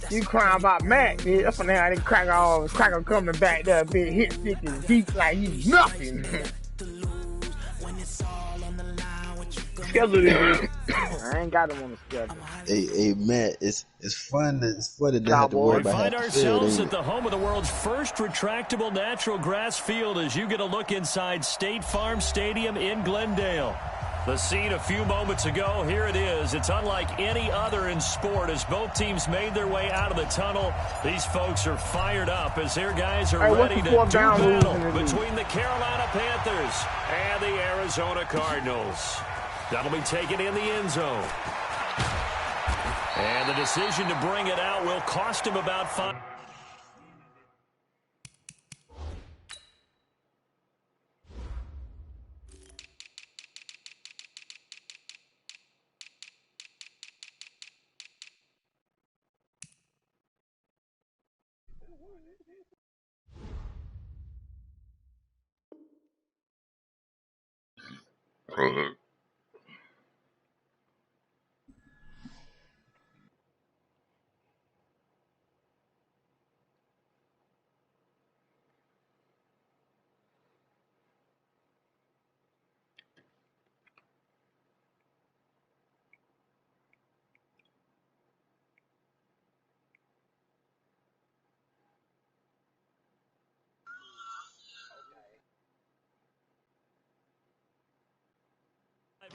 You crying about Matt, bitch. That's when they had cracker coming back there, bitch, hit stick and deep like he's nothing. Schedule this. I ain't got him on the schedule. Hey, Matt, it's fun to have to worry about. We find ourselves at the home of the world's first retractable natural grass field as you get a look inside State Farm Stadium in Glendale. The scene a few moments ago, here it is. It's unlike any other in sport as both teams made their way out of the tunnel. These folks are fired up as their guys are ready to do battle between the Carolina Panthers and the Arizona Cardinals. That'll be taken in the end zone. And the decision to bring it out will cost him about 5.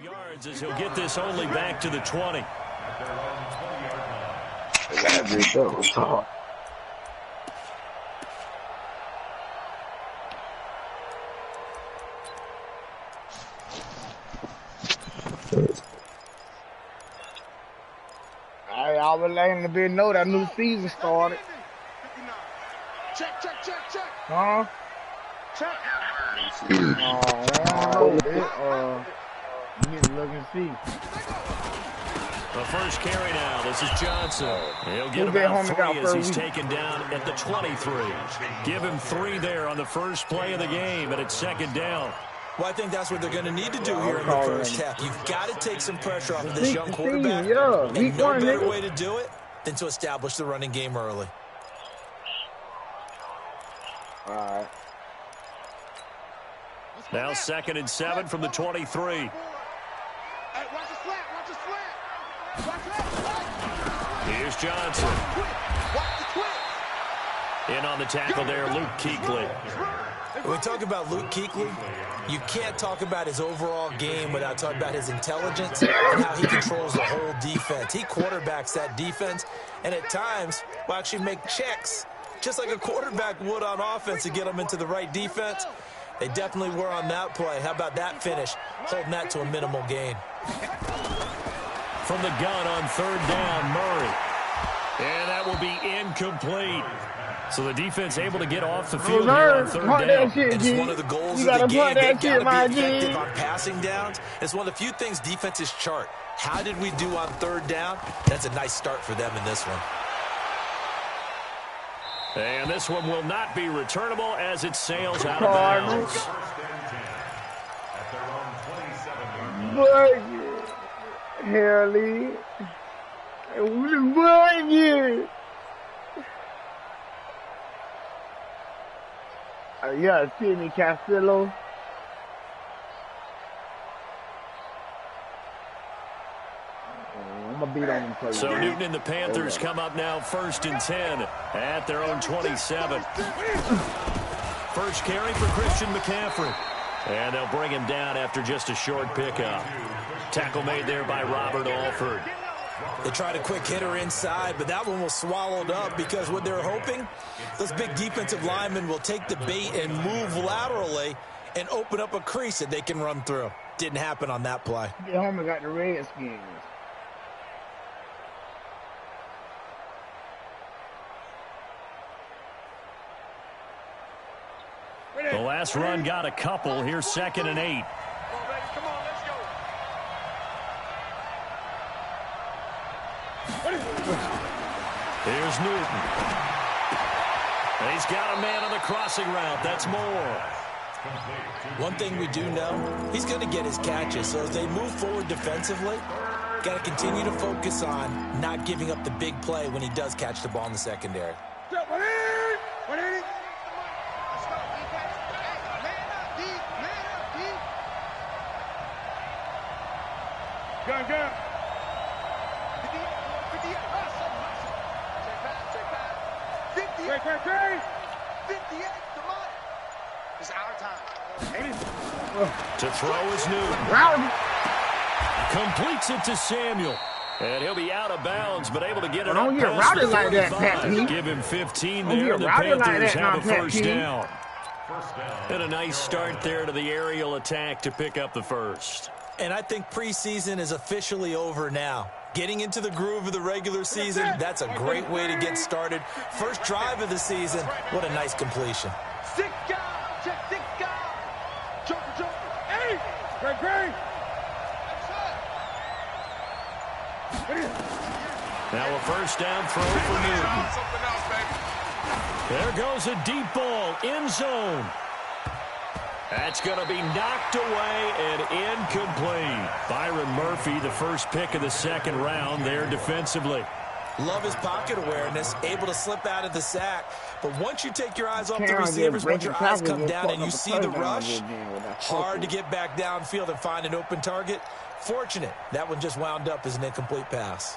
Yards as he'll get this only back to the 20. I was letting the bit know that new season started. Check. Huh? Check. You need to look and see. The first carry now. This is Johnson. He'll get about 3 as he's taken down at the 23. Give him 3 there on the first play of the game, and it's second down. Well, I think that's what they're going to need to do here in the first half. You've got to take some pressure off of this young quarterback. And no better way to do it than to establish the running game early. All right. Now 2nd and 7 from the 23. Here's Johnson. In on the tackle there, Luke Kuechly. When we talk about Luke Kuechly, you can't talk about his overall game without talking about his intelligence and how he controls the whole defense. He quarterbacks that defense, and at times will actually make checks, just like a quarterback would on offense to get them into the right defense. They definitely were on that play. How about that finish, holding that to a minimal gain. From the gun on 3rd down, Murray. And that will be incomplete. So the defense able to get off the field here on 3rd down. And it's one of the goals of the game. They've got to be effective on passing downs. It's one of the few things defenses chart. How did we do on 3rd down? That's a nice start for them in this one. And this one will not be returnable as it sails out of bounds. Harley. Yeah, Sidney Castillo. I'm gonna beat on him. So Newton and the Panthers come up now 1st and 10 at their own 27. First carry for Christian McCaffrey. And they'll bring him down after just a short pickup. Tackle made there by Robert Alford. They tried a quick hitter inside, but that one was swallowed up because what they're hoping, those big defensive linemen will take the bait and move laterally and open up a crease that they can run through. Didn't happen on that play. The Homer got the Redskins. The last run got a couple. Here's 2nd and 8. Here's Newton. He's got a man on the crossing route. That's Moore. One thing we do know, he's going to get his catches. So as they move forward defensively, Got to continue to focus on not giving up the big play when he does catch the ball in the secondary. Gun. Check back. 58, come on. It's our time. To throw is Newton. Completes it to Samuel. And he'll be out of bounds, but able to get it Don't up get past routed the like that, 35. Pat. Give him 15 Don't there. get The routed like Panthers that, have a Pat. first down. And a nice start there to the aerial attack to pick up the first. And I think preseason is officially over now. Getting into the groove of the regular season, that's a great way to get started. First drive of the season, what a nice completion. 6 guys, check 6 guys. Joker. Hey, Greg. Now a first down throw for Newton. There goes a deep ball, end zone. That's going to be knocked away and incomplete. Byron Murphy, the first pick of the second round there defensively. Love his pocket awareness, able to slip out of the sack. But once you take your eyes off the receivers, once your eyes come down and you see the rush, hard to get back downfield and find an open target. Fortunate, that one just wound up as an incomplete pass.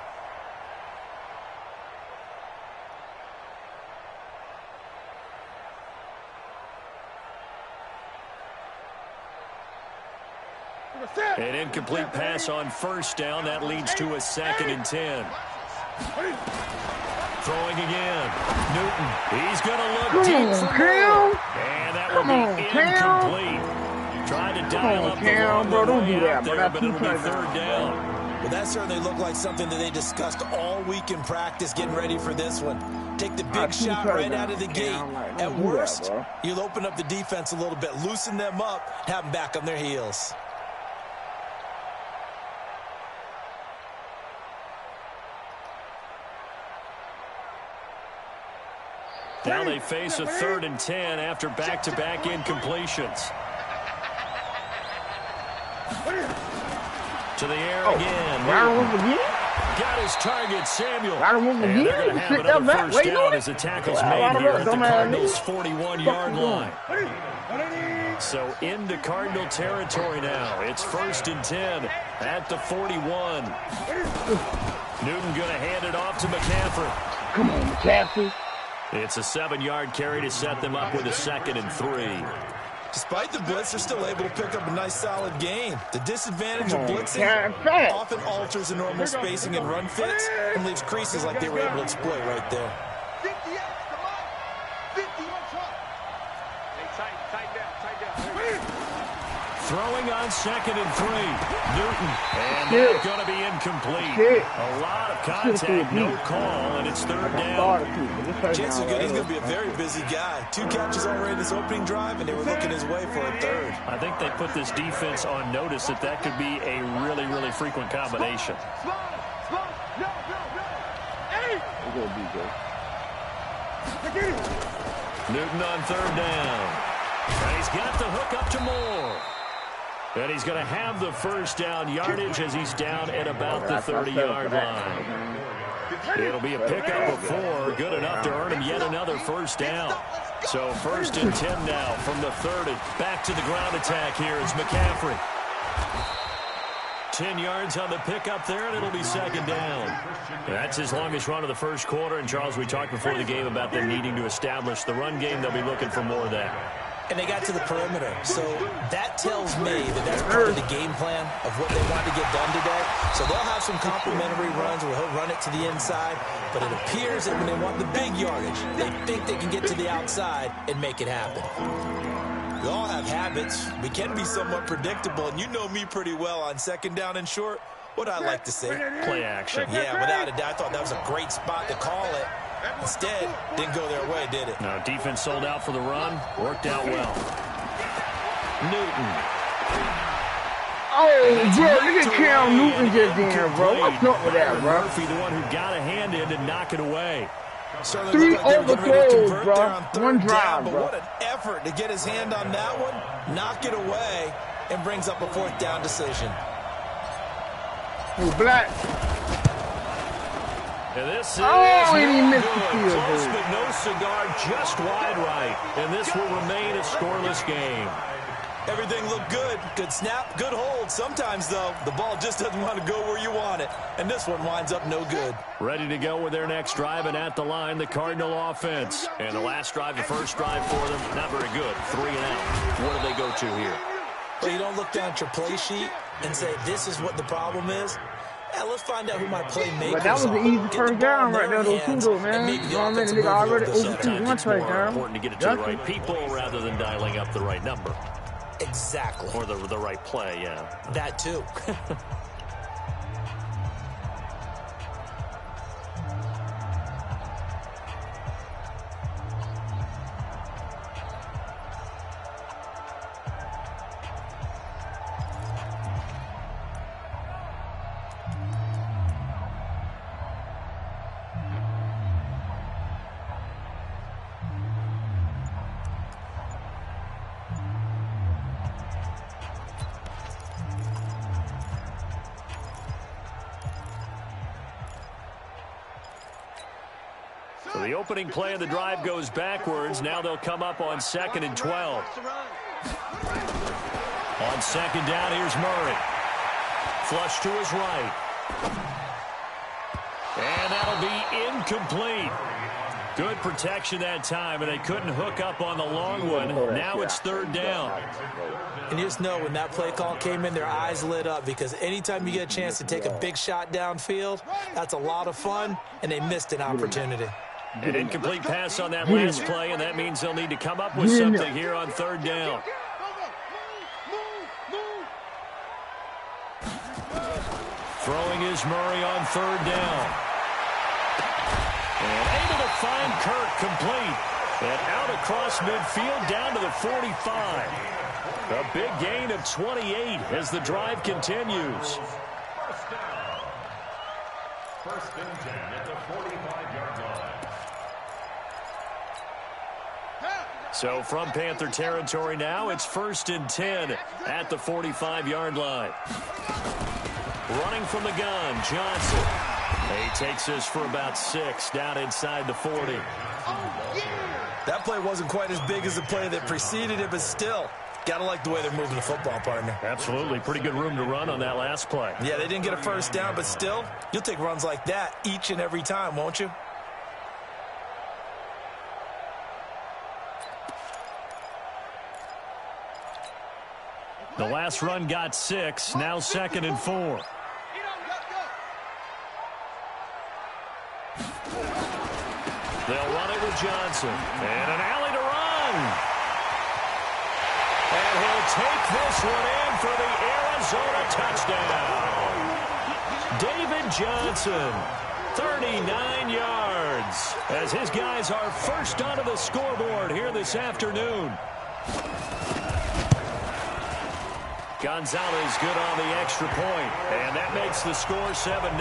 An incomplete pass on first down. That leads to a 2nd and 10. Throwing again. Newton. He's going to look deep for more. And that will be incomplete. Trying to dial up the long way out there, but it'll be 3rd down. Well, that certainly looked like something that they discussed all week in practice getting ready for this one. Take the big shot right out of the gate. At worst, you'll open up the defense a little bit, loosen them up, have them back on their heels. Now they face a 3rd and 10 after back-to-back incompletions. To the air again. Got his target, Samuel. And they're going to have another first down as the tackle's made here at the Cardinals' 41-yard line. So into Cardinal territory now. It's 1st and 10 at the 41. Newton going to hand it off to McCaffrey. Come on, McCaffrey. It's a 7-yard carry to set them up with a 2nd and 3. Despite the blitz, they're still able to pick up a nice, solid gain. The disadvantage of blitzing often alters the normal spacing and run fits and leaves creases like they were able to exploit right there. 58, come on. 51, hey, tight down. Throwing on 2nd and 3. Newton. And that's going to be incomplete. A lot of contact, no call, and it's 3rd down. Chances are good he's going to be a very busy guy. 2 catches already in this opening drive, and they were looking his way for a 3rd. I think they put this defense on notice that could be a really, really frequent combination. Newton on 3rd down. And he's got the hook up to Moore. And he's going to have the first down yardage as he's down at about the 30-yard line. It'll be a pickup of 4, good enough to earn him yet another first down. So 1st and 10 now from the 30. Back to the ground attack here is McCaffrey. 10 yards on the pickup there, and it'll be 2nd down. That's his longest run of the first quarter. And, Charles, we talked before the game about them needing to establish the run game. They'll be looking for more of that. And they got to the perimeter. So that tells me that that's part of the game plan of what they want to get done today. So they'll have some complimentary runs where he'll run it to the inside. But it appears that when they want the big yardage, they think they can get to the outside and make it happen. We all have habits. We can be somewhat predictable. And you know me pretty well on 2nd down and short. What I like to say? Play action. Yeah, without a doubt. I thought that was a great spot to call it. Instead, didn't go their way, did it? No, defense sold out for the run. Worked out well. Newton. Oh, bro, look at Cam Newton just in here, bro. What's up with that, bro? Murphy, the one who got a hand in to knock it away. 3 overthrows, bro. 1 drive, but bro. what an effort to get his hand on that one, knock it away, and brings up a 4th down decision. Who, Black? And this is and he missed the good. field Close goal. but no cigar, just wide right. And this will remain a scoreless game. Everything looked good. Good snap, good hold. Sometimes, though, the ball just doesn't want to go where you want it. And this one winds up no good. Ready to go with their next drive, and at the line, the Cardinal offense. And the last drive, the first drive for them, not very good. 3 and out. What do they go to here? Well, you don't look down at your play sheet and say, this is what the problem is. Yeah, let's find out who my playmakers are. But that was the easy first down right there, those two, though, man. You know what I mean? The nigga already overthrew one touchdown. Important to get it to the right people rather than dialing up the right number. Exactly. Or the right play, yeah. That, too. So the opening play of the drive goes backwards. Now they'll come up on 2nd and 12. On 2nd down, here's Murray. Flush to his right. And that'll be incomplete. Good protection that time, and they couldn't hook up on the long one. Now it's 3rd down. And you just know when that play call came in, their eyes lit up, because anytime you get a chance to take a big shot downfield, that's a lot of fun, and they missed an opportunity. An incomplete pass on that last play, and that means they'll need to come up with something here on 3rd down. Throwing is Murray on 3rd down. And able to find Kirk complete. And out across midfield down to the 45. A big gain of 28 as the drive continues. First and 10 at the 45-yard line. So from Panther territory now, it's 1st and 10 at the 45-yard line. Running from the gun, Johnson. He takes this for about 6 down inside the 40. That play wasn't quite as big as the play that preceded it, but still, got to like the way they're moving the football, partner. Absolutely. Pretty good room to run on that last play. Yeah, they didn't get a first down, but still, you'll take runs like that each and every time, won't you? The last run got 6. Now 2nd and 4. They'll run it with Johnson. And an alley to run. And he'll take this one in for the Arizona touchdown. David Johnson, 39 yards, as his guys are first onto the scoreboard here this afternoon. Gonzalez good on the extra point, and that makes the score 7-0.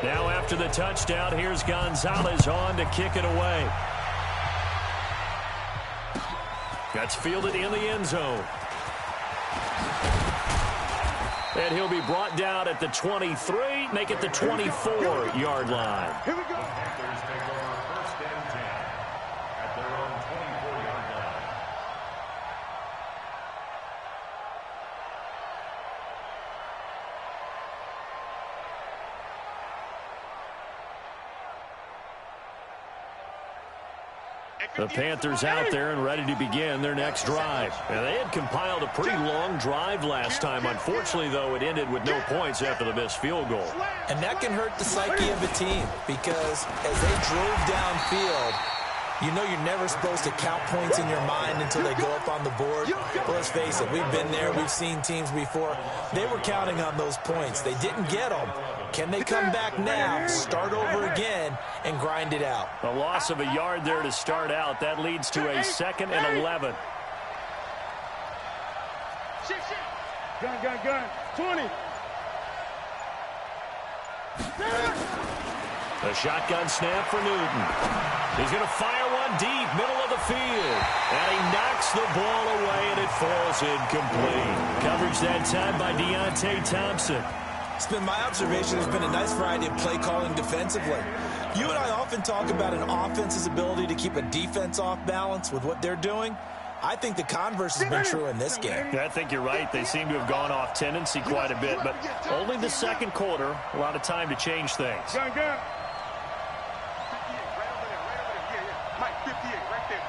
Now after the touchdown, here's Gonzalez on to kick it away. That's fielded in the end zone. And he'll be brought down at the 23, make it the 24-yard line. Here we go. Panthers take over 1st and 10 at their own 24-yard line. The Panthers out there and ready to begin their next drive. And they had compiled a pretty long drive last time. Unfortunately, though, it ended with no points after the missed field goal. And that can hurt the psyche of a team, because as they drove downfield, you know you're never supposed to count points in your mind until they go up on the board. But let's face it, we've been there. We've seen teams before. They were counting on those points. They didn't get them. Can they come back now, start over again, and grind it out? A loss of a yard there to start out. That leads to a 2nd and 11. Gun. 20. A shotgun snap for Newton. He's going to fire one deep, middle of the field. And he knocks the ball away, and it falls incomplete. Coverage that time by Deontay Thompson. It's been my observation there's been a nice variety of play calling defensively. You and I often talk about an offense's ability to keep a defense off balance with what they're doing. I think the converse has been true in this game. I think you're right. They seem to have gone off tendency quite a bit, but only the second quarter, a lot of time to change things. Gun. 58, right over there. Yeah. Mike, 58, right there.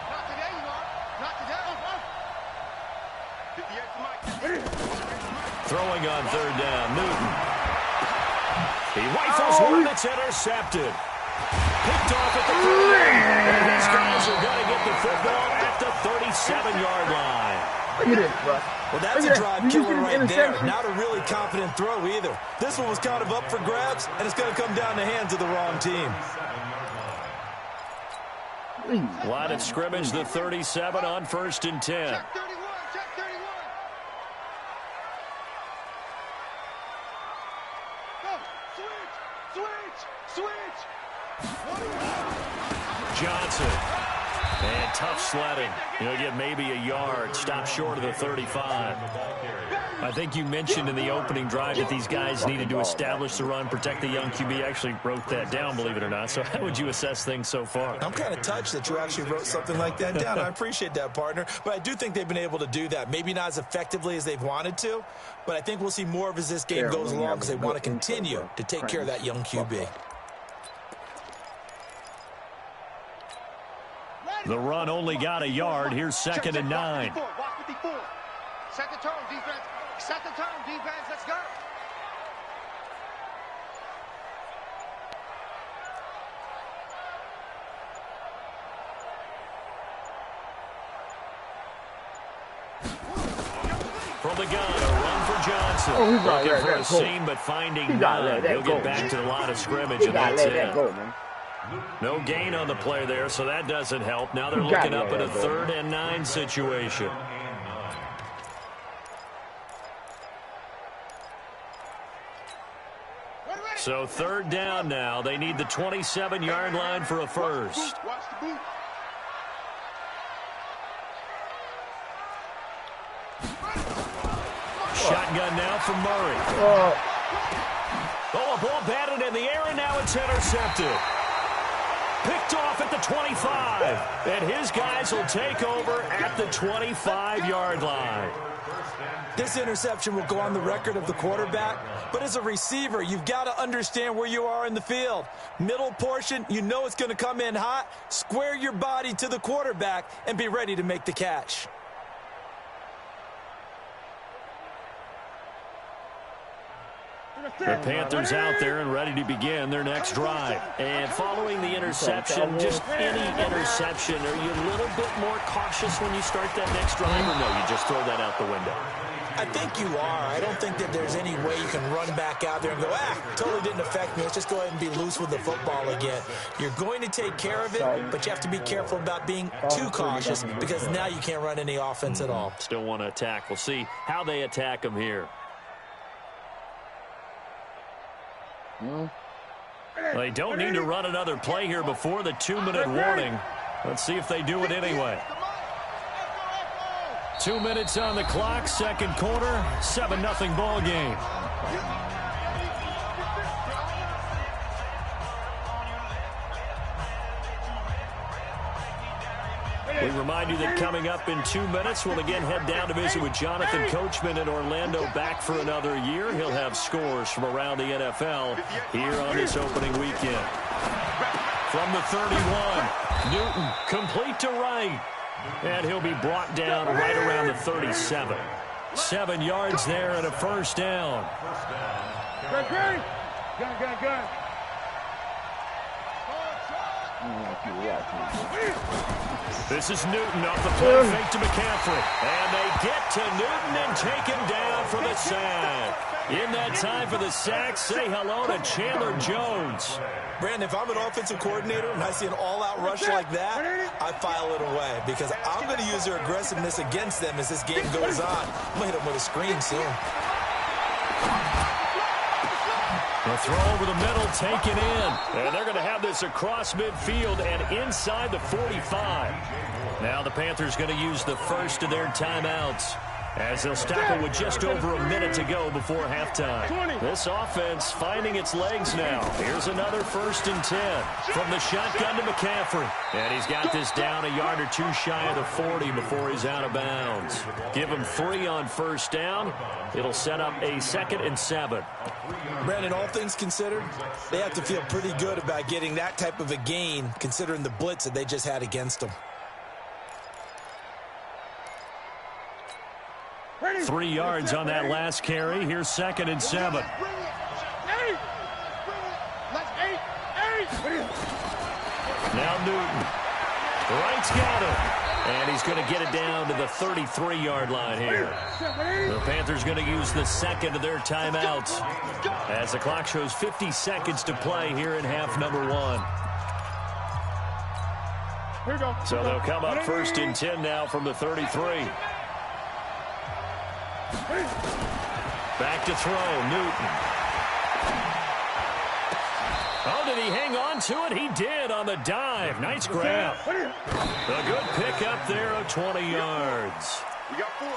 Not today, you are. Not today. 58 for Mike. Throwing on third down, Newton. He rifles one that's intercepted. Picked off at the 30. And these guys are going to get the football at the 37-yard line. Look at this, bro. Well, that's a drive killer right there. Not a really confident throw either. This one was kind of up for grabs, and it's going to come down the hands of the wrong team. Line of scrimmage, the 37 on 1st and 10. Check 31. Check 31. Go. Switch. Johnson. And tough sledding. He'll get maybe a yard. Stop short of the 35. I think you mentioned in the opening drive that these guys needed to establish the run, protect the young QB. I actually wrote that down, believe it or not. So how would you assess things so far? I'm kind of touched that you actually wrote something like that down. I appreciate that, partner. But I do think they've been able to do that. Maybe not as effectively as they've wanted to, but I think we'll see more of as this game goes along because they want to continue to take care of that young QB. The run only got a yard. Here's 2nd and 9. Walk 54. Set the tone, defense. Set the tone, defense. Let's go. From the gun, a run for Johnson. Looking for a seam, but finding none. He'll get back to the line of scrimmage, and that's it. No gain on the play there, so that doesn't help. Now they're looking up at a 3rd and 9 situation. So 3rd down now. They need the 27-yard line for a first. Watch the boot. Shotgun now from Murray. Oh, a ball batted in the air, and now it's intercepted. Picked off at the 25. And his guys will take over at the 25-yard line. This interception will go on the record of the quarterback, but as a receiver, you've got to understand where you are in the field. Middle portion, you know it's going to come in hot. Square your body to the quarterback and be ready to make the catch. The Panthers out there and ready to begin their next drive. And following the interception, just any interception, are you a little bit more cautious when you start that next drive, or no, you just throw that out the window? I think you are. I don't think that there's any way you can run back out there and go, totally didn't affect me. Let's just go ahead and be loose with the football again. You're going to take care of it, but you have to be careful about being too cautious because now you can't run any offense at all. Still want to attack. We'll see how they attack them here. They don't need to run another play here before the 2-minute warning. Let's see if they do it anyway. 2 minutes on the clock, second quarter, 7-0 ball game. We remind you that coming up in 2 minutes, we'll again head down to visit with Jonathan Coachman in Orlando, back for another year. He'll have scores from around the NFL here on this opening weekend. From the 31, Newton complete to right. And he'll be brought down right around the 37. 7 yards there and a first down. Gun. This is Newton off the play fake to McCaffrey. And they get to Newton and take him down for the sack. In that time for the sack, say hello to Chandler Jones. Brandon, if I'm an offensive coordinator and I see an all-out rush like that, I file it away because I'm going to use their aggressiveness against them as this game goes on. I'm going to hit them with a screen soon. The throw over the middle, taken in. And they're going to have this across midfield and inside the 45. Now the Panthers going to use the first of their timeouts, as they'll stop it with just over a minute to go before halftime. This offense finding its legs now. Here's another 1st and 10 from the shotgun to McCaffrey. And he's got this down a yard or two shy of the 40 before he's out of bounds. Give him 3 on 1st down. It'll set up a 2nd and 7. Brandon, all things considered, they have to feel pretty good about getting that type of a gain, considering the blitz that they just had against them. 3 yards on that last carry. Here's 2nd and 7. Now Newton. Wright's got him. And he's going to get it down to the 33-yard line here. The Panthers going to use the 2nd of their timeouts, as the clock shows 50 seconds to play here in half number 1. So they'll come up 1st and 10 now from the 33. Back to throw, Newton. Oh, did he hang on to it? He did on the dive. Nice grab. A good pick up there of 20 yards. We got 4.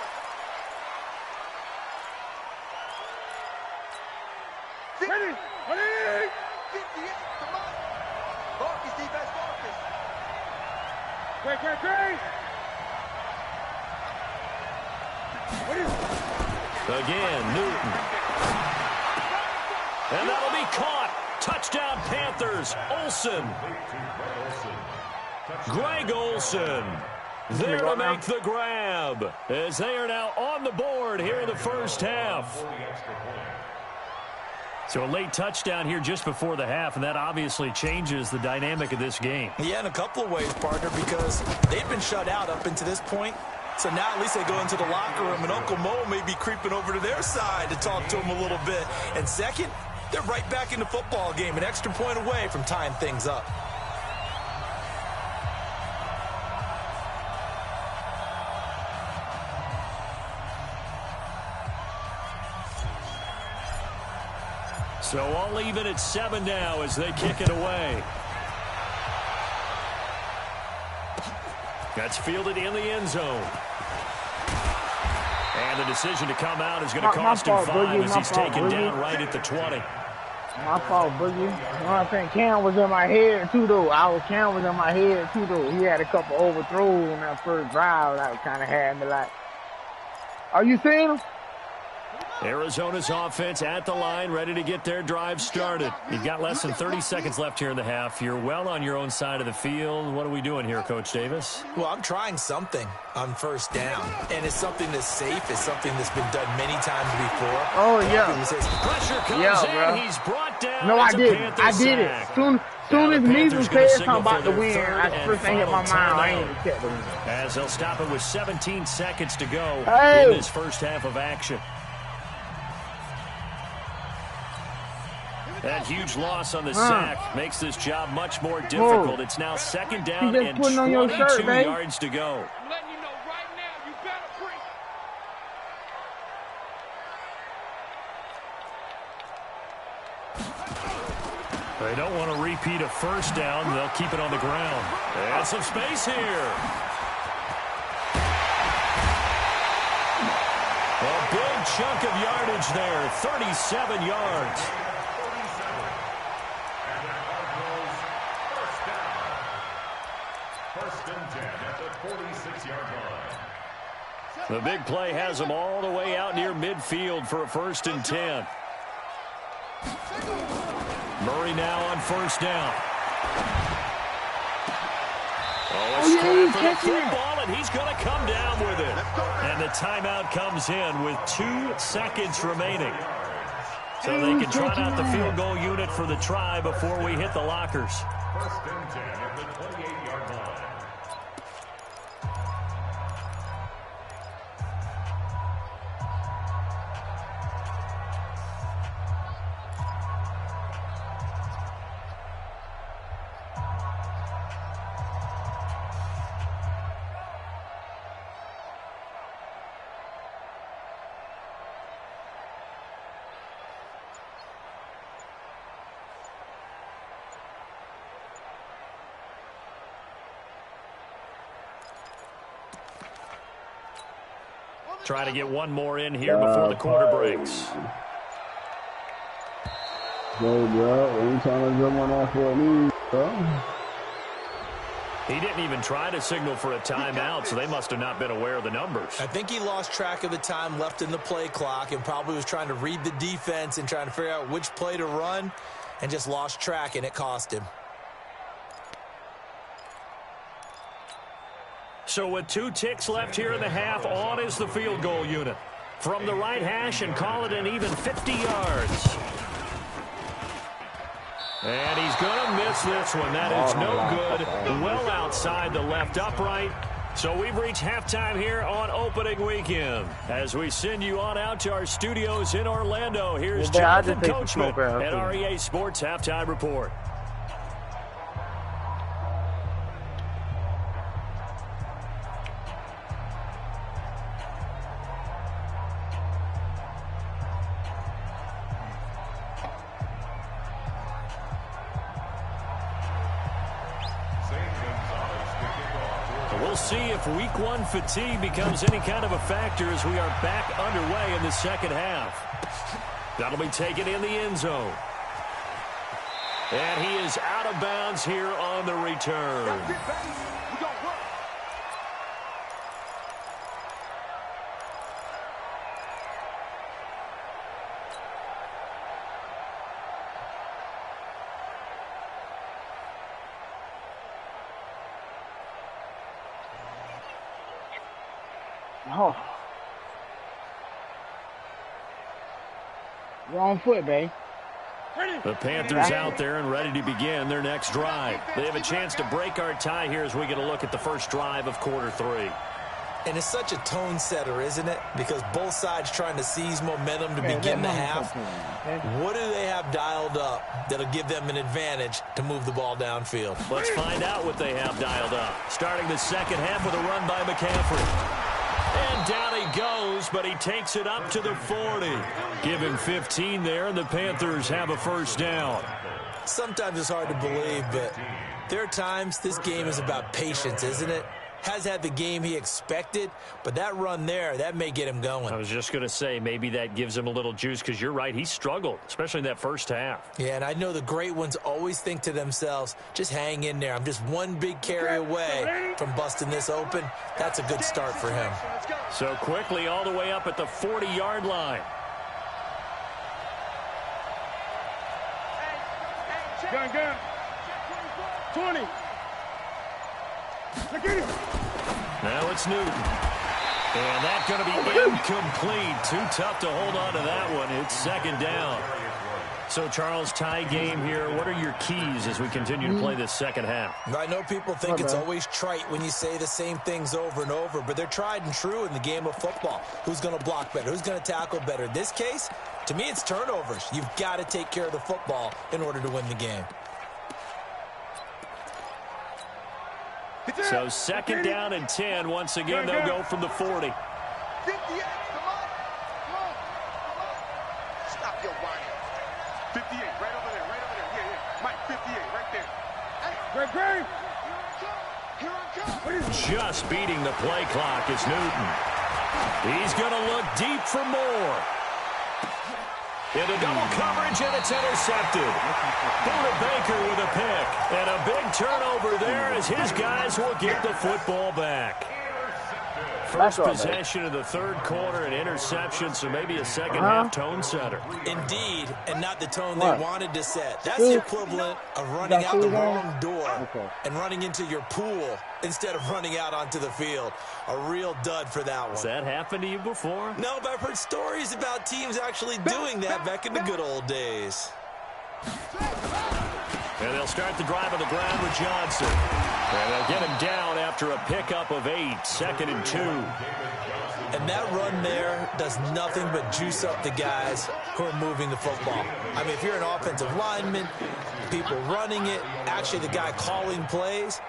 58. Come on. Marcus, defense, Marcus. Great. Again, Newton. And that'll be caught. Touchdown, Panthers. Olsen. Greg Olsen there to make the grab, as they are now on the board here in the first half. So a late touchdown here just before the half, and that obviously changes the dynamic of this game. Yeah, in a couple of ways, partner, because they've been shut out up until this point. So now at least they go into the locker room, and Uncle Mo may be creeping over to their side to talk to him a little bit. And second, they're right back in the football game, an extra point away from tying things up. So all even at 7 now as they kick it away. That's fielded in the end zone. And the decision to come out is going to cost him 5 as he's taken down right at the 20. My fault, Boogie. You know what I'm saying? Cam was in my head, too, though. Cam was in my head, too, though. He had a couple overthrows on that first drive that kind of had me like, are you seeing him? Arizona's offense at the line, ready to get their drive started. You've got less than 30 seconds left here in the half. You're well on your own side of the field. What are we doing here, Coach Davis? Well, I'm trying something on 1st down, and it's something that's safe. It's something that's been done many times before. Oh, yeah. Pressure comes in. Bro. He's brought down. No, I did. I did it. Soon as Measles said something about the win, I first thing hit my mind, I ain't kept the win. As they'll stop it with 17 seconds to go in this first half of action. That huge loss on the sack makes this job much more difficult. It's now 2nd down and 22 yards to go. I'm letting you know right now, you better breathe. They don't want to repeat a 1st down. They'll keep it on the ground. And some space here. A big chunk of yardage there, 37 yards. The big play has them all the way out near midfield for a 1st and 10. Murray now on 1st down. Oh, a strike for the football, and he's going to come down with it. And the timeout comes in with 2 seconds remaining. So they can trot out the field goal unit for the try before we hit the lockers. 1st and 10 at the 28-yard line. Try to get one more in here before the quarter breaks. Go, bro. Anytime I jump on that for me, bro. He didn't even try to signal for a timeout, so they must have not been aware of the numbers. I think he lost track of the time left in the play clock and probably was trying to read the defense and trying to figure out which play to run and just lost track, and it cost him. So with 2 ticks left here in the half, on is the field goal unit. From the right hash and call it an even 50 yards. And he's going to miss this one. That is no good. Well outside the left upright. So we've reached halftime here on opening weekend. As we send you on out to our studios in Orlando, here's Jonathan Coachman at REA Sports Halftime Report. We'll see if week 1 fatigue becomes any kind of a factor as we are back underway in the second half. That'll be taken in the end zone. And he is out of bounds here on the return. Oh. Wrong foot, babe. The Panthers out there and ready to begin their next drive. They have a chance to break our tie here as we get a look at the first drive of quarter 3. And it's such a tone setter, isn't it? Because both sides trying to seize momentum to begin the half. What do they have dialed up that'll give them an advantage to move the ball downfield? Let's find out what they have dialed up. Starting the second half with a run by McCaffrey. And down he goes, but he takes it up to the 40. Give him 15 there, and the Panthers have a first down. Sometimes it's hard to believe, but there are times this game is about patience, isn't it? Has had the game he expected, but that run there, that may get him going. I was just going to say, maybe that gives him a little juice, because you're right, he struggled, especially in that first half. Yeah, and I know the great ones always think to themselves, just hang in there. I'm just one big carry away from busting this open. That's a good start for him. So quickly all the way up at the 40-yard line. Gun. 20. Now it's Newton. And that's going to be incomplete. Too tough to hold on to that one. It's second down. So, Charles, tie game here. What are your keys as we continue to play this second half? I know people think it's always trite when you say the same things over and over, but they're tried and true in the game of football. Who's going to block better? Who's going to tackle better? In this case, to me, it's turnovers. You've got to take care of the football in order to win the game. So second down and 10. Once again, they'll go from the 40. 58, come on. Stop your whining. 58, right over there. Yeah. Mike, 58, right there. Hey, Greg. Here I come. Just beating the play clock is Newton. He's going to look deep for more. Into double coverage, and it's intercepted. Buda Baker with a pick. And a big turnover there as his guys will get the football back. First possession of the third quarter, an interception, so maybe a second-half tone setter. Indeed, and not the tone they wanted to set. That's the equivalent of running out the wrong door and running into your pool instead of running out onto the field. A real dud for that one. Has that happened to you before? No, but I've heard stories about teams actually doing that back in the good old days. And they'll start the drive on the ground with Johnson. And they'll get him down after a pickup of 8, 2nd and 2. And that run there does nothing but juice up the guys who are moving the football. I mean, if you're an offensive lineman, people running it, actually the guy calling plays,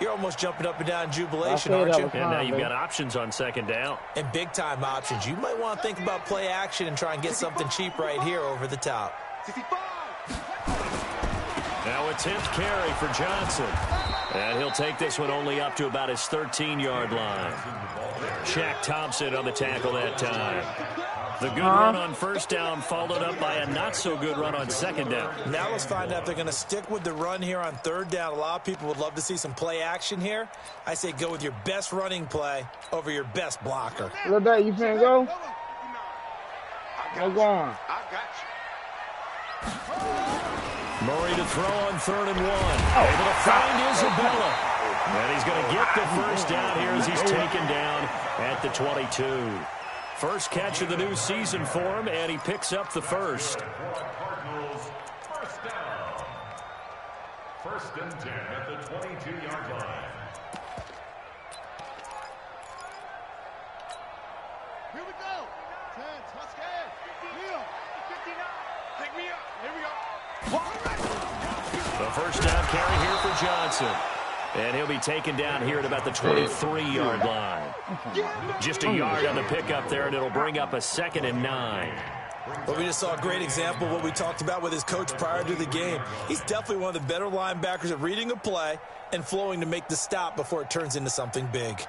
you're almost jumping up and down in jubilation, aren't you? And now you've got options on second down. And big-time options. You might want to think about play action and try and get something cheap right here over the top. 65. Now a 10th carry for Johnson. And he'll take this one only up to about his 13-yard line. Shaq Thompson on the tackle that time. The good run on first down followed up by a not-so-good run on second down. Now let's find out if they're going to stick with the run here on third down. A lot of people would love to see some play action here. I say go with your best running play over your best blocker. Little Day, you finna go? I'm going. I got you. Murray to throw on 3rd and 1. Able to find Isabella. And he's going to get the first down here as he's taken down at the 22. First catch of the new season for him, and he picks up the first. Cardinals, first down. 1st and 10 at the 22-yard line. Here we go. 10, Tuskegee. Leo. 59. Take me up. Here we go. The first down carry here for Johnson. And he'll be taken down here at about the 23-yard line. Just a yard on the pickup there, and it'll bring up a 2nd and 9. Well, we just saw a great example of what we talked about with his coach prior to the game. He's definitely one of the better linebackers at reading a play and flowing to make the stop before it turns into something big.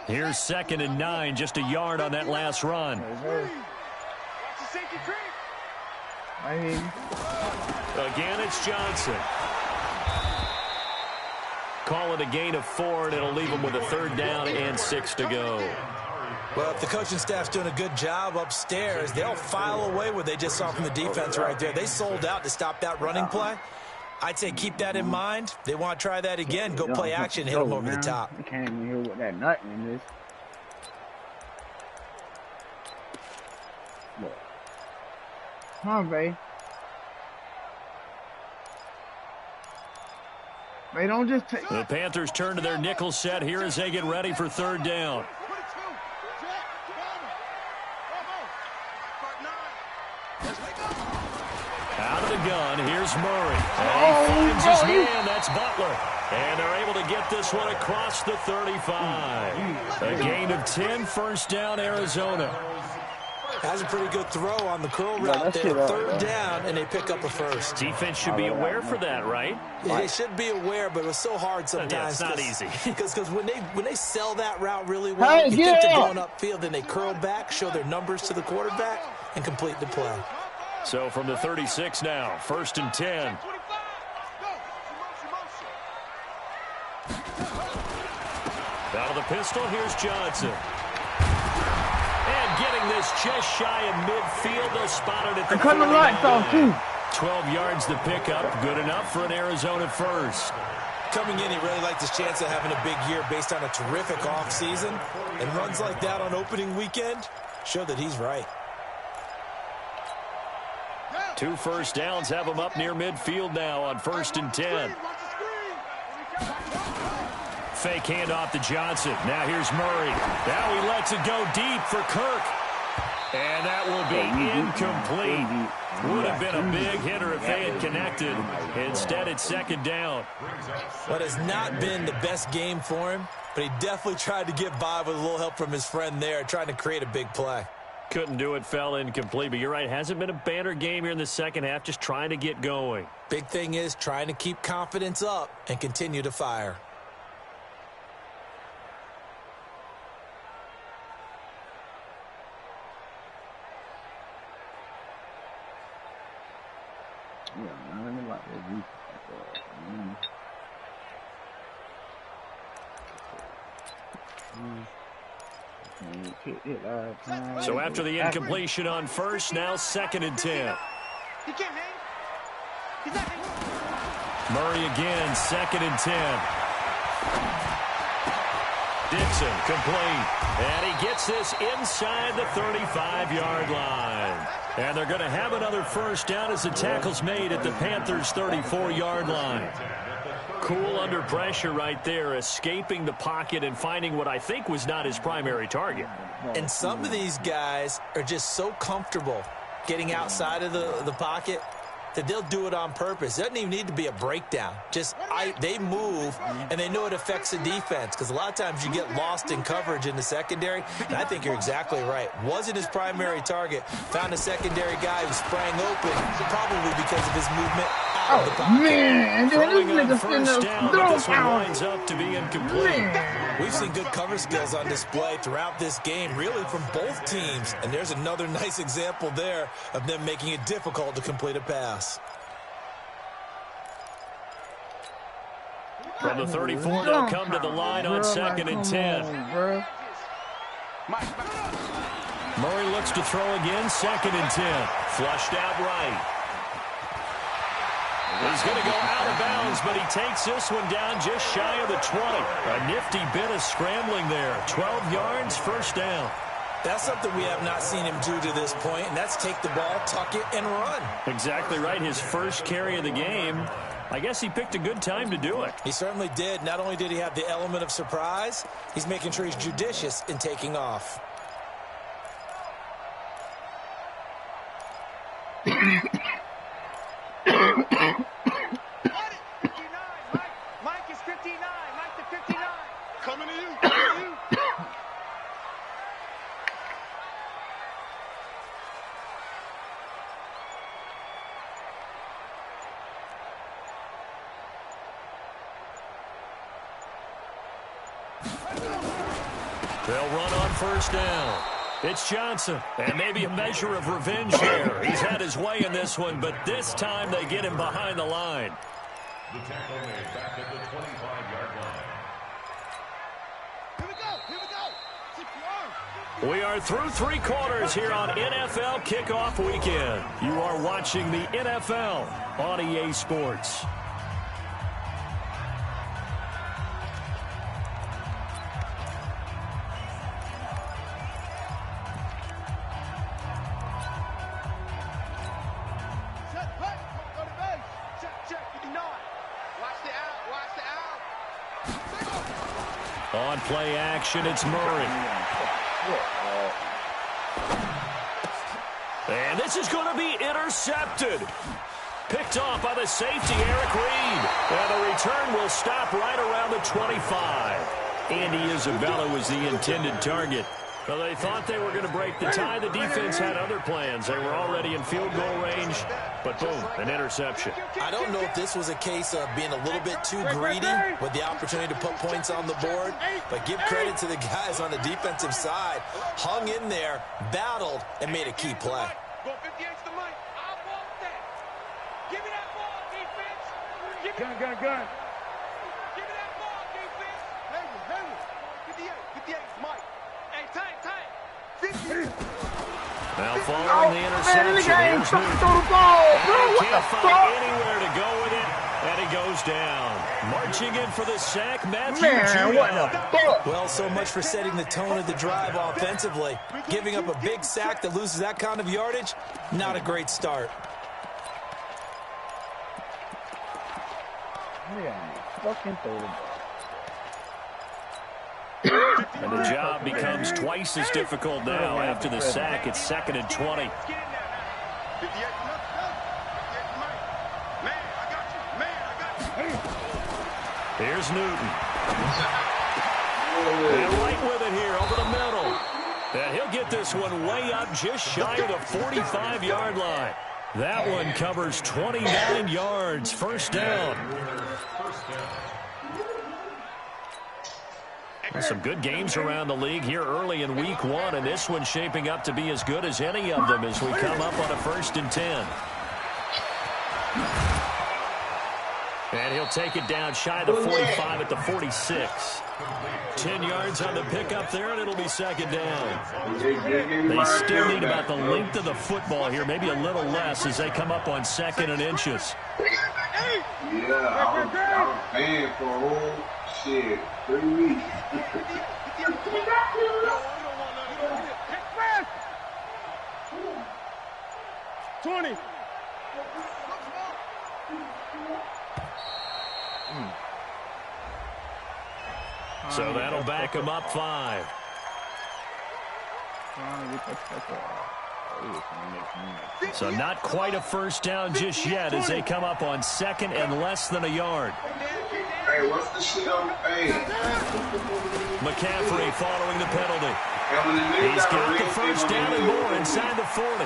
Here's 2nd and 9, just a yard on that last run. Again, it's Johnson. Call it a gain of 4, and it'll leave him with a 3rd down and 6 to go. Well, if the coaching staff's doing a good job upstairs, they'll file away what they just saw from the defense right there. They sold out to stop that running play. I'd say keep that in mind. They want to try that again. Go play action and hit them over the top. I can't even hear what that nut in is. Come on, babe. They don't just take. The Panthers turn to their nickel set here as they get ready for 3rd down. Out of the gun, here's Murray. And he finds his man, that's Butler. And they're able to get this one across the 35. A gain of 10, first down, Arizona. Has a pretty good throw on the curl route there. 3rd down, and they pick up a first. Defense should be aware for that, right? Yeah, they should be aware, but it was so hard sometimes. Yeah, it's not easy. Because when they sell that route really well, you think they're going upfield, then they curl back, show their numbers to the quarterback, and complete the play. So from the 36 now, 1st and 10. Out of the pistol, here's Johnson. And getting this just shy of midfield, they'll spot it at the 49 line. 12 yards to pick up, good enough for an Arizona first. Coming in, he really liked his chance of having a big year based on a terrific offseason. And runs like that on opening weekend show that he's right. 2 first downs have him up near midfield now on 1st and 10. Fake handoff to Johnson. Now here's Murray. Now he lets it go deep for Kirk. And that will be incomplete. Would have been a big hitter if they had connected. Instead, it's 2nd down. But it's not been the best game for him, but he definitely tried to get by with a little help from his friend there, trying to create a big play. Couldn't do it, fell incomplete. But you're right, hasn't been a banner game here in the second half, just trying to get going. Big thing is trying to keep confidence up and continue to fire. So after the incompletion on first, now 2nd and 10. He can't hang. He's not hanging. Murray again, 2nd and 10. Dixon complete. And he gets this inside the 35-yard line. And they're going to have another first down as the tackle's made at the Panthers' 34-yard line. cool under pressure right there, escaping the pocket and finding what I think was not his primary target. And some of these guys are just so comfortable getting outside of the pocket that they'll do it on purpose. It doesn't even need to be a breakdown. Just they move, and they know it affects the defense, because a lot of times you get lost in coverage in the secondary, and I think you're exactly right. Wasn't his primary target. Found a secondary guy who sprang open, probably because of his movement out of the pocket. Man, Throwing on first down, but this one winds up to be incomplete. We've seen good cover skills on display throughout this game, really from both teams. And there's another nice example there of them making it difficult to complete a pass. From the 34, they'll come to the line on 2nd and 10. Murray looks to throw again, 2nd and 10. Flushed out right. He's going to go out of bounds, but he takes this one down just shy of the 20. A nifty bit of scrambling there. 12 yards, first down. That's something we have not seen him do to this point, and that's take the ball, tuck it, and run. Exactly right. His first carry of the game. I guess he picked a good time to do it. He certainly did. Not only did he have the element of surprise, he's making sure he's judicious in taking off. Mike is 59. Mike to 59. Coming to you. Coming to you. They'll run on first down. It's Johnson, and maybe a measure of revenge there. He's had his way in this one, but this time they get him behind the line. The tackle made back at the 25-yard line. Here we go. Here we go. We are through 3 quarters here on NFL Kickoff Weekend. You are watching the NFL on EA Sports. On play action, it's Murray. And this is going to be intercepted. Picked off by the safety, Eric Reed. And the return will stop right around the 25. Andy Isabella was the intended target. Well, they thought they were going to break the tie. The defense had other plans. They were already in field goal range, but boom, an interception. I don't know if this was a case of being a little bit too greedy with the opportunity to put points on the board, but give credit to the guys on the defensive side. Hung in there, battled, and made a key play. Go 58's the Mike. I want that. Give me that ball, defense. Give me Gun. Give me that ball, defense. Hey, 58 Mike. Hey, time. 50. Now following the interception, Man, this guy ain't here's fucking Newton. throw the ball, bro. And he What the can't find fuck? anywhere to go with it, and he goes down. Marching in for the sack, Matthew Man, what the Judon. fuck? Well, so much for setting the tone of the drive offensively. Giving up a big sack that loses that kind of yardage, not a great start. Yeah, fucking throw the ball. And the job becomes twice as difficult now. After the sack, it's 2nd and 20. 58 Mike. Man, I got you. Here's Newton. And right with it here over the middle. And he'll get this one way up just shy of the 45-yard line. That one covers 29 yards. First down. Some good games around the league here early in week 1, and this one's shaping up to be as good as any of them as we come up on a 1st and 10. And he'll take it down shy of the 45 at the 46. 10 yards on the pickup there, and it'll be 2nd down. They still need about the length of the football here, maybe a little less as they come up on 2nd and inches. Yeah, I was paying for a whole shit 3 weeks. 20. So that'll back him up 5. So not quite a first down just yet as they come up on 2nd and less than a yard. Hey, what's the shit on the face? McCaffrey following the penalty. He's got the first down and more inside the 40.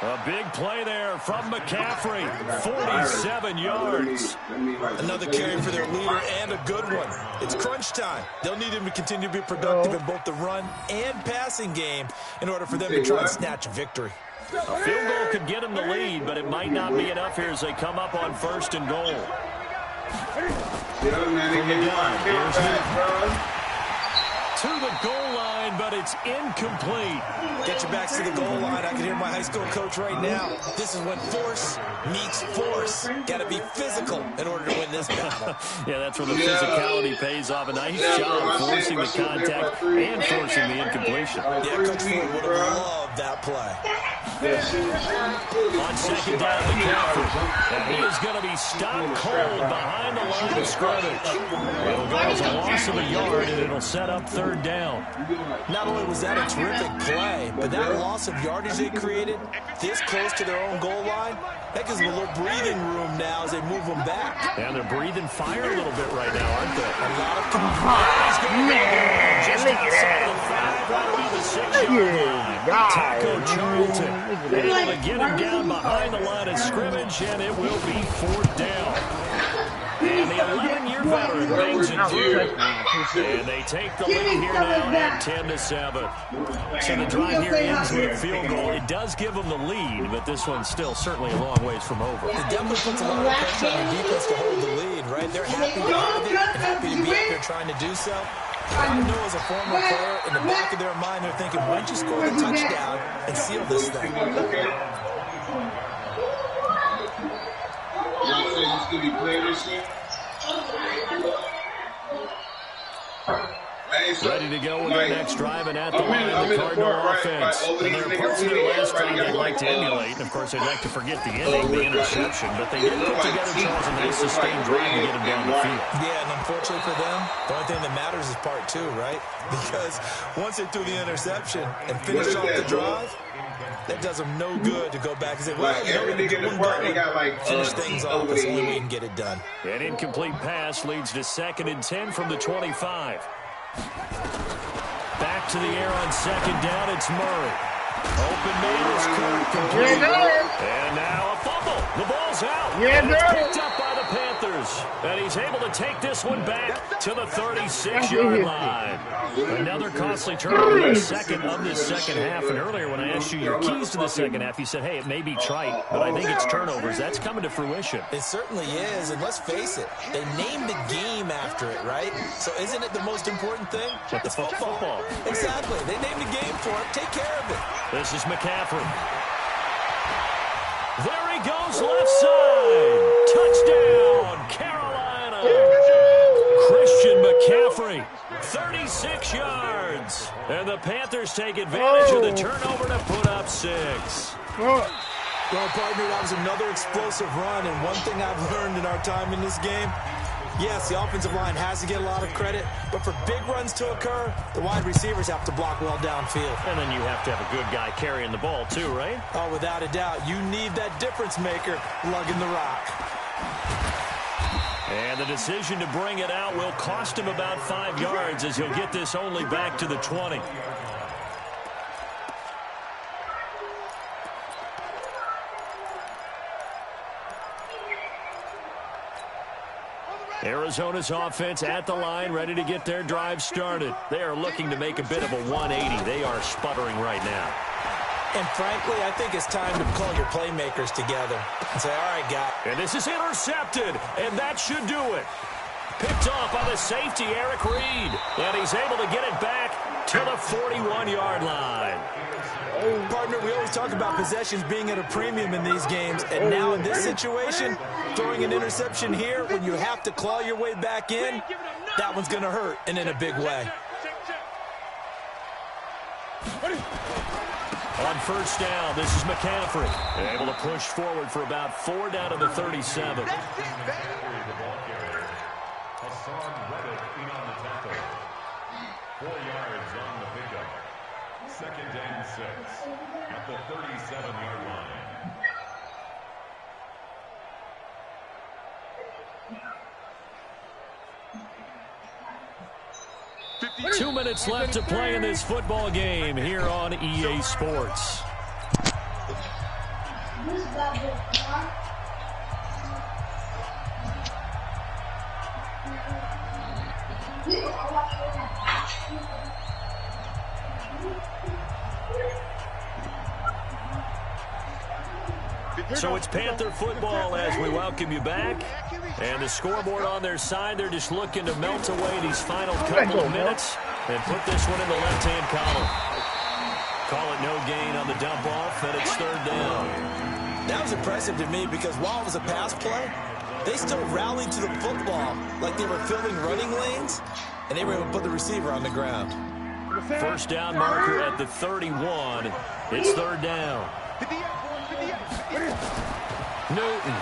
A big play there from McCaffrey. 47 yards. Another carry for their leader and a good one. It's crunch time. They'll need him to continue to be productive in both the run and passing game in order for them to try and snatch a victory. A field goal could get them the lead, but it might not be enough here as they come up on 1st and goal. From the gun, here's Newton. To the goal line, but it's incomplete. Get your backs to the goal line. I can hear my high school coach right now. This is when force meets force. Got to be physical in order to win this battle. Yeah, that's where the physicality pays off. A nice job forcing the contact and forcing the incompletion. Yeah, Coach Ford would have loved that play. On 2nd down, McCaffrey. And he is going to be stopped cold behind the line of scrimmage. It'll go as a loss of a yard, and it'll set up 3rd down. Not only was that a terrific play, but that loss of yardage they created this close to their own goal line, that gives them a little breathing room now as they move them back. And they're breathing fire a little bit right now, aren't they? A lot of just outside the 5, right around the 6-yard line. Taco Charlton able to get him down behind the line of scrimmage, and it will be 4th down. And the 11-year veteran bangs it through. And they take the lead here now at 10-7. So the drive here ends with a field goal. It does give them the lead, but this one's still certainly a long ways from over. It definitely puts a lot of pressure on the defense to hold the lead, right? They're happy to have it and happy to be out there trying to do so. I know as a former player, in the back of their mind, they're thinking, why don't you score the touchdown and seal this thing? Ready to go with their next drive, and at the line, the Cardinal offense. And there are parts of their last drive they'd like to emulate. And, of course, they'd like to forget the ending, the interception. But they did put together, Charles, a nice sustained drive to get them down the field. Yeah, and unfortunately for them, the only thing that matters is part 2, right? Because once they threw the interception and finished off the drive, that does them no good to go back and say, well, you know, we're going to finish things off. That's the only way we can get it done. An incomplete pass leads to 2nd and 10 from the 25. Back to the air on 2nd down, it's Murray. Open man is Kirk, complete. And now a fumble. The ball's out. And it's picked up by the Panthers. And he's able to take this one back to the 36-yard line. Another costly turnover, the second of this second half. And earlier when I asked you your keys to the second half, you said, hey, it may be trite, but I think it's turnovers. That's coming to fruition. It certainly is, and let's face it, they named the game after it, right? So isn't it the most important thing? It's football. Exactly. They named the game for it. Take care of it. This is McCaffrey. There he goes, left side. Touchdown, Carolina. Christian McCaffrey, 36 yards. And the Panthers take advantage of the turnover to put up 6. Well, partner, that was another explosive run, and one thing I've learned in our time in this game, yes, the offensive line has to get a lot of credit, but for big runs to occur, the wide receivers have to block well downfield. And then you have to have a good guy carrying the ball too, right? Oh, without a doubt. You need that difference maker lugging the rock. And the decision to bring it out will cost him about 5 yards as he'll get this only back to the 20. Arizona's offense at the line, ready to get their drive started. They are looking to make a bit of a 180. They are sputtering right now. And frankly, I think it's time to call your playmakers together and say, all right, guys. And this is intercepted, and that should do it. Picked off by the safety, Eric Reed. And he's able to get it back to the 41-yard line. Partner, we always talk about possessions being at a premium in these games, and now in this situation, throwing an interception here when you have to claw your way back in, that one's going to hurt, and in a big way. On first down, this is McCaffrey. Able to push forward for about 4 down to the 37. in on the tackle. 4 yards on the pickup. 2nd and 6 at the 37-yard line. 2 minutes left to play in this football game here on EA Sports. So it's Panther football as we welcome you back. And the scoreboard on their side, they're just looking to melt away these final couple of minutes and put this one in the left-hand column. Call it no gain on the dump-off, and it's 3rd down. That was impressive to me because while it was a pass play, they still rallied to the football like they were filling running lanes, and they were able to put the receiver on the ground. First down marker at the 31. It's 3rd down. Newton.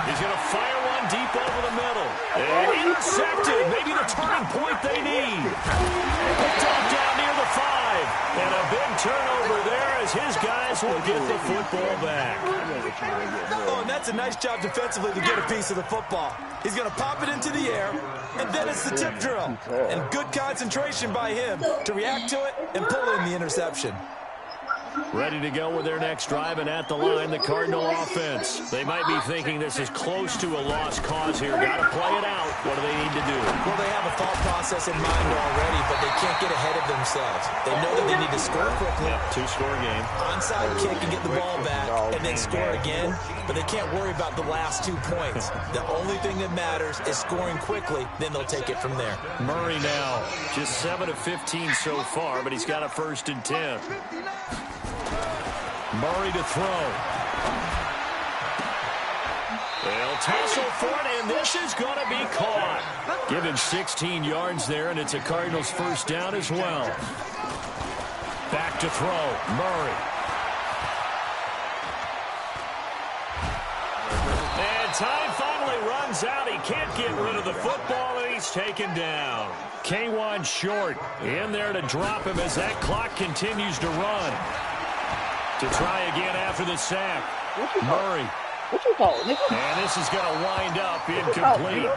He's going to fire one deep over the middle. And intercepted. Maybe the turning point they need. Dropped down near the 5. And a big turnover there as his guys will get the football back. Oh, and that's a nice job defensively to get a piece of the football. He's going to pop it into the air, and then it's the tip drill. And good concentration by him to react to it and pull in the interception. Ready to go with their next drive, and at the line, the Cardinal offense. They might be thinking this is close to a lost cause here. Got to play it out. What do they need to do? Well, they have a thought process in mind already, but they can't get ahead of themselves. They know that they need to score quickly. Yep, 2-score game. Onside kick and get the ball back, and then score again. But they can't worry about the last 2 points. The only thing that matters is scoring quickly. Then they'll take it from there. Murray now, just 7 of 15 so far, but he's got a 1st and 10. Murray to throw. They'll tussle for it, and this is going to be caught. Give him 16 yards there, and it's a Cardinals 1st down as well. Back to throw. Murray. And time finally runs out. He can't get rid of the football, and he's taken down. K1 short in there to drop him as that clock continues to run. To try again after the sack. Murray. What you call it, nigga? And this is going to wind up incomplete.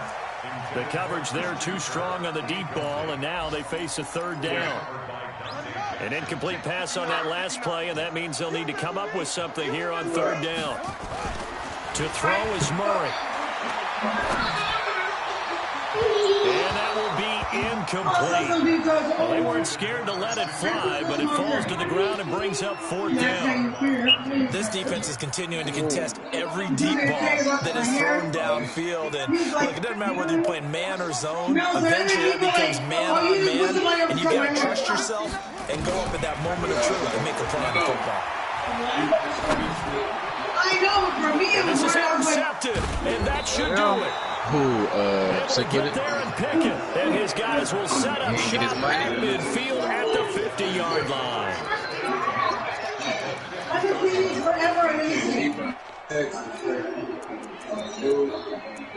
The coverage there too strong on the deep ball, and now they face a 3rd down. An incomplete pass on that last play, and that means they'll need to come up with something here on 3rd down. To throw is Murray. And that will be incomplete. Well, they weren't scared to let it fly, but it falls to the ground and brings up 4th down. This defense is continuing to contest every deep ball that is thrown downfield. And look, it doesn't matter whether you're playing man or zone. Eventually, that becomes man on man, and you got to trust yourself and go up at that moment of truth and make a play on the football. And this is intercepted, and that should do it. So get it there and pick it, and his guys will set up shop at midfield at the 50-yard line.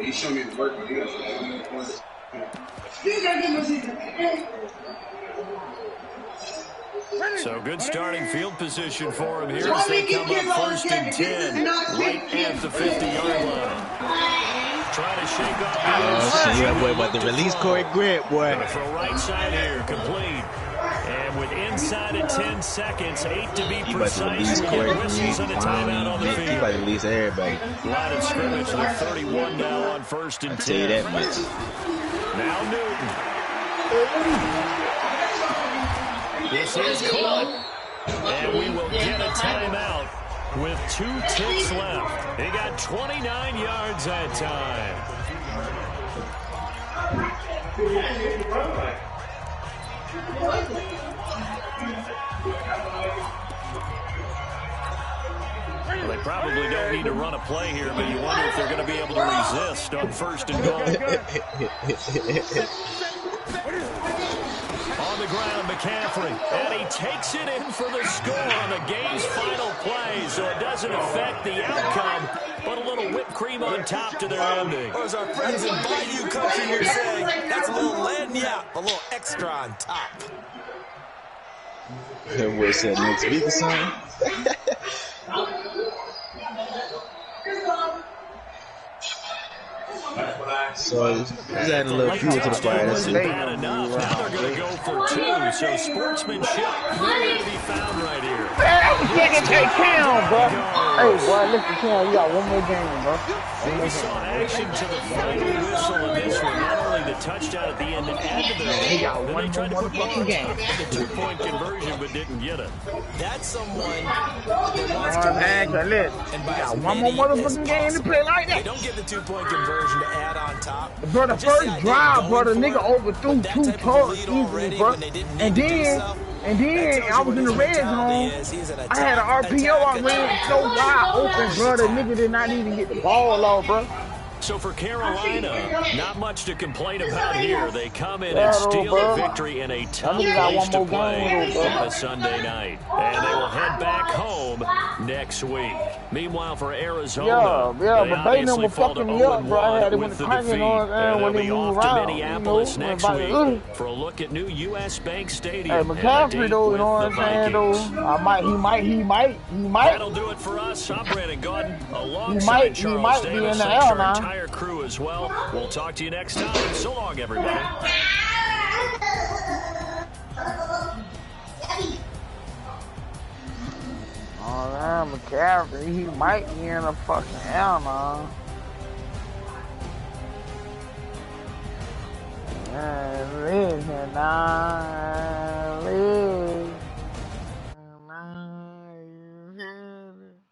He showed me the work, but he got So good starting field position for him here as they come up 1st and 10, right at the 50-yard line. Trying to shake off the yeah, boy, about to release Corey Grant, boy. For right side here, complete. And with inside of 10 seconds, 8 to be precise, we get whistles and a timeout on the field. He's about to release everybody. Line of scrimmage, they're 31 now on 1st and 10. Say that much. Now Newton. This is caught. And we will get a timeout with 2 ticks left. He got 29 yards that time. Well, they probably don't need to run a play here, but you wonder if they're going to be able to resist on 1st and goal. On the the ground, McCaffrey. And he takes it in for the score on the game's final play, so it doesn't affect the outcome, but a little whipped cream on top to their ending. Or as our friends in Bayou Country would say, that's a little lagniappe, a little extra on top. That boy said next week or something. So he's adding a little fuel to the fire. That's Wasn't it. bad enough. Now they're going to go for 2, so sportsmanship nowhere to be found right here. Hey, Cam, bro. Hey, boy, listen, Cam, you got one more game, bro. We saw action to the final whistle in this one. Not only the touchdown at the end added to their He got then one they tried to more put more motherfucking game. on top of the 2-point conversion, but didn't get it. That's someone that wants to Man, win. listen, And you by got as one more many as motherfucking game to possible. play like They that. don't get the 2-point conversion to add on top. Bro, the But just first idea of drive, going bro, the for nigga it overthrew with that 2 type of targets lead easily, already bro. when they didn't need And to do then, so, and that then tells I you was what in the his red mentality zone. is. He's an I had an attack, RPO. I attack, ran attack, so attack, wide open, always bro. The attack. nigga did not even get the ball off, bro. So for Carolina, not much to complain about here. They come in Yeah, and though, steal bro. a victory in a tough nigga got place one to more play game, though, bro. on a Sunday night. And they will head back home next week. Meanwhile, for Arizona, Yeah, they but they obviously never fall to fucking me up, bro. I had 0-1 to with win the the cranking defeat. on And when they'll they be move off to around. Minneapolis next week Hey, for a look at new U.S. Bank Stadium. and a McCaffrey, date though, you with know what the I'm saying, Vikings. though? He might. That'll do it for us. I'm Brandon Gordon, He alongside Charles might be Davis. in the Thanks L to our now. entire crew as well. We'll talk to you next time. So long, everybody. Oh, man, McCaffrey, he might be in the fucking L now. Yeah, it is, nah.